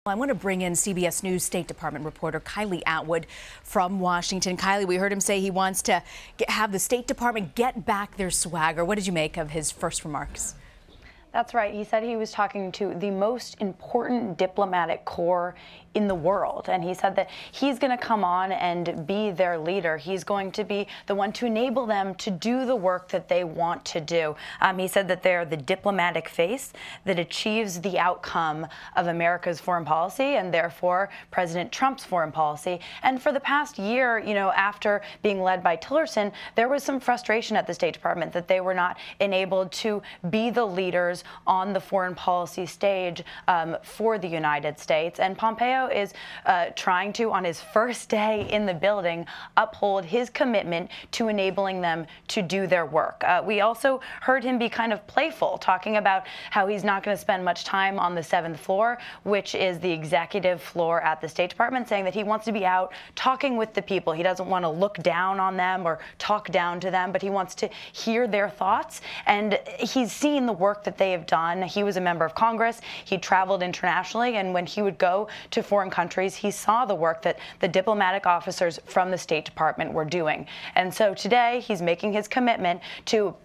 I want to bring in CBS News State Department reporter Kylie Atwood from Washington. Kylie, we heard him say he wants to have the State Department get back their swagger. What did you make of his first remarks? That's right. He said he was talking to the most important diplomatic corps in the world. And he said that he's going to come on and be their leader. He's going to be the one to enable them to do the work that they want to do. He said that they're the diplomatic face that achieves the outcome of America's foreign policy and therefore President Trump's foreign policy. And for the past year, after being led by Tillerson, there was some frustration at the State Department that they were not enabled to be the leaders on the foreign policy stage for the United States. And Pompeo is trying to, on his first day in the building, uphold his commitment to enabling them to do their work. We also heard him be kind of playful, talking about how he's not going to spend much time on the 7th floor, which is the executive floor at the State Department, saying that he wants to be out talking with the people. He doesn't want to look down on them or talk down to them, but he wants to hear their thoughts. And he's seen the work that they have done. He was a member of Congress. He traveled internationally, and when he would go to foreign countries, he saw the work that the diplomatic officers from the State Department were doing. And so today he's making his commitment to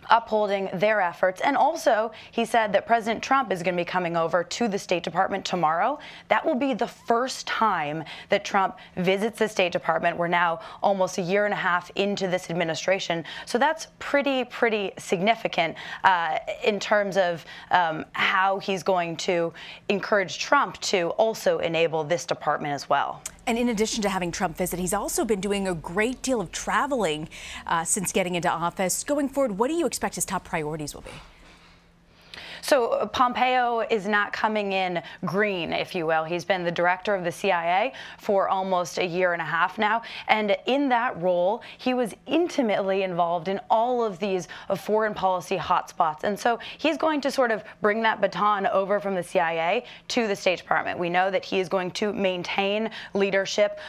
upholding their efforts. And also, he said that President Trump is going to be coming over to the State Department tomorrow. That will be the first time that Trump visits the State Department. We're now almost a year and a half into this administration. So that's pretty significant in terms of how he's going to encourage Trump to also enable this department as well. And in addition to having Trump visit, he's also been doing a great deal of traveling since getting into office. Going forward, what do you expect his top priorities will be? So Pompeo is not coming in green, if you will. He's been the director of the CIA for almost a year and a half now. And in that role, he was intimately involved in all of these foreign policy hotspots. And so he's going to sort of bring that baton over from the CIA to the State Department. We know that he is going to maintain leadership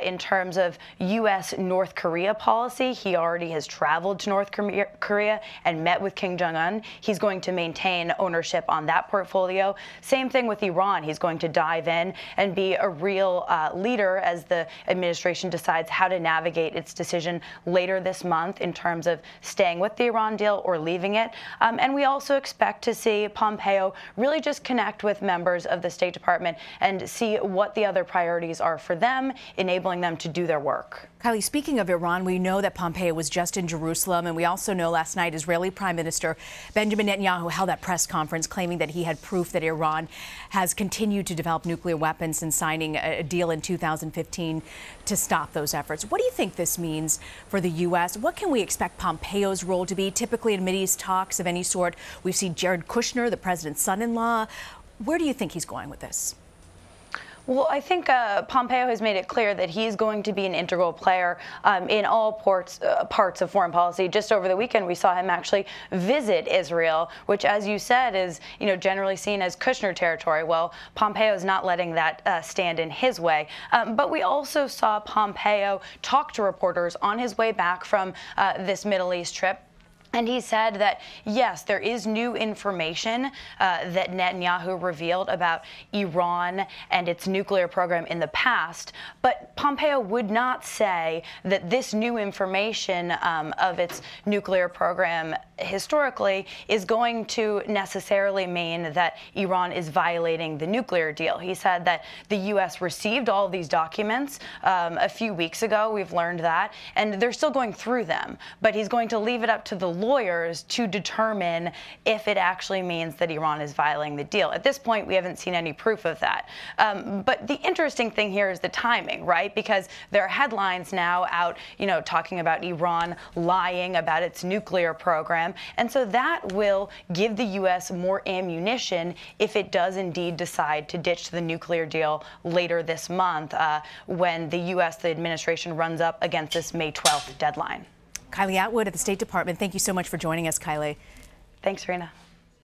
in terms of U.S.-North Korea policy. He already has traveled to North Korea and met with Kim Jong-un. He's going to maintain ownership on that portfolio. Same thing with Iran. He's going to dive in and be a real leader as the administration decides how to navigate its decision later this month in terms of staying with the Iran deal or leaving it. And we also expect to see Pompeo really just connect with members of the State Department and see what the other priorities are for them, enabling them to do their work. Kylie, speaking of Iran, we know that Pompeo was just in Jerusalem, and we also know last night Israeli Prime Minister Benjamin Netanyahu held that press conference claiming that he had proof that Iran has continued to develop nuclear weapons since signing a deal in 2015 to stop those efforts. What do you think this means for the U.S.? What can we expect Pompeo's role to be? Typically in Mideast talks of any sort, we've seen Jared Kushner, the president's son-in-law. Where do you think he's going with this? Well, I think Pompeo has made it clear that he's going to be an integral player in all parts of foreign policy. Just over the weekend, we saw him actually visit Israel, which, as you said, is generally seen as Kushner territory. Well, Pompeo is not letting that stand in his way. But we also saw Pompeo talk to reporters on his way back from this Middle East trip. And he said that, yes, there is new information that Netanyahu revealed about Iran and its nuclear program in the past, but Pompeo would not say that this new information of its nuclear program historically is going to necessarily mean that Iran is violating the nuclear deal. He said that the U.S. received all of these documents a few weeks ago. We've learned that, and they're still going through them, but he's going to leave it up to the lawyers to determine if it actually means that Iran is violating the deal. At this point, we haven't seen any proof of that. But the interesting thing here is the timing, right? Because there are headlines now out, talking about Iran lying about its nuclear program. And so that will give the U.S. more ammunition if it does indeed decide to ditch the nuclear deal later this month when the U.S., the administration, runs up against this May 12th deadline. Kylie Atwood at the State Department, thank you so much for joining us, Kylie. Thanks, Rena.